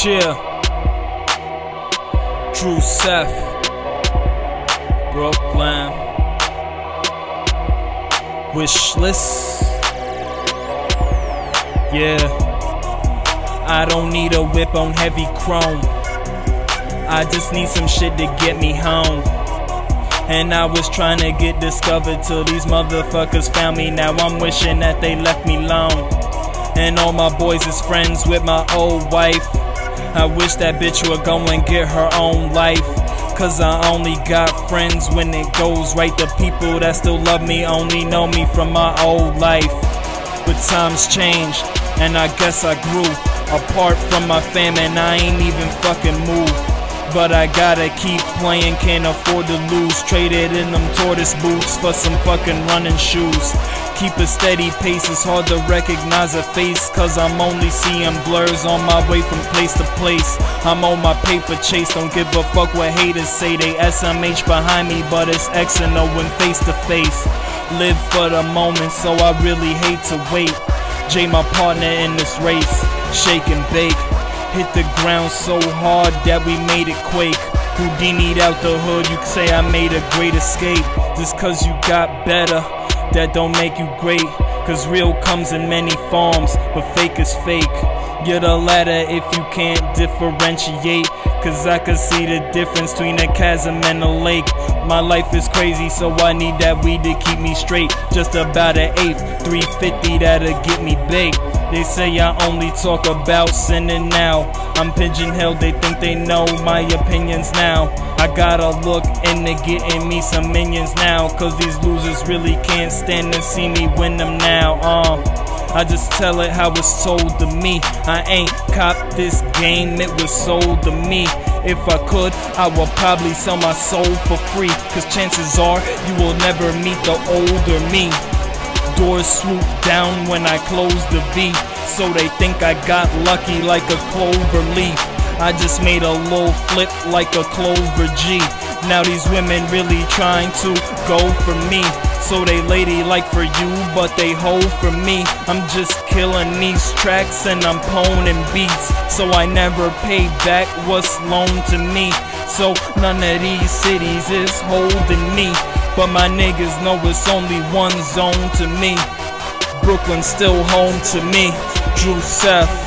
Yeah, Drew Seth, Brooklyn, wish list. Yeah, I don't need a whip on heavy chrome, I just need some shit to get me home. And I was trying to get discovered till these motherfuckers found me. Now I'm wishing that they left me alone. And all my boys is friends with my old wife. I wish that bitch would go and get her own life. Cause I only got friends when it goes right. The people that still love me only know me from my old life. But times change, and I guess I grew apart from my fam, and I ain't even fucking moved. But I gotta keep playing, can't afford to lose. Traded in them tortoise boots for some fucking running shoes. Keep a steady pace, it's hard to recognize a face, cause I'm only seeing blurs on my way from place to place. I'm on my paper chase, don't give a fuck what haters say. They SMH behind me, but it's X and O when face to face. Live for the moment, so I really hate to wait. Jay my partner in this race, shake and bake. Hit the ground so hard that we made it quake. Houdini'd out the hood, you could say I made a great escape. Just cause you got better, that don't make you great. Cause real comes in many forms, but fake is fake. You're the latter if you can't differentiate. Cause I can see the difference between a chasm and a lake. My life is crazy, so I need that weed to keep me straight. Just about an eighth, 350 that'll get me baked. They say I only talk about sinning now. I'm pigeon-held, they think they know my opinions now. I gotta look into getting me some minions now. Cause these losers really can't stand to see me win them now. I just tell it how it's told to me. I ain't copped this game, it was sold to me. If I could, I would probably sell my soul for free. Cause chances are, you will never meet the older me. Doors swoop down when I close the V, so they think I got lucky like a clover leaf. I just made a little flip like a Clover G. Now these women really trying to go for me. So they ladylike for you, but they hoe for me. I'm just killing these tracks and I'm poning beats, so I never pay back what's loaned to me. So none of these cities is holding me, but my niggas know it's only one zone to me. Brooklyn still home to me. Drew Seth.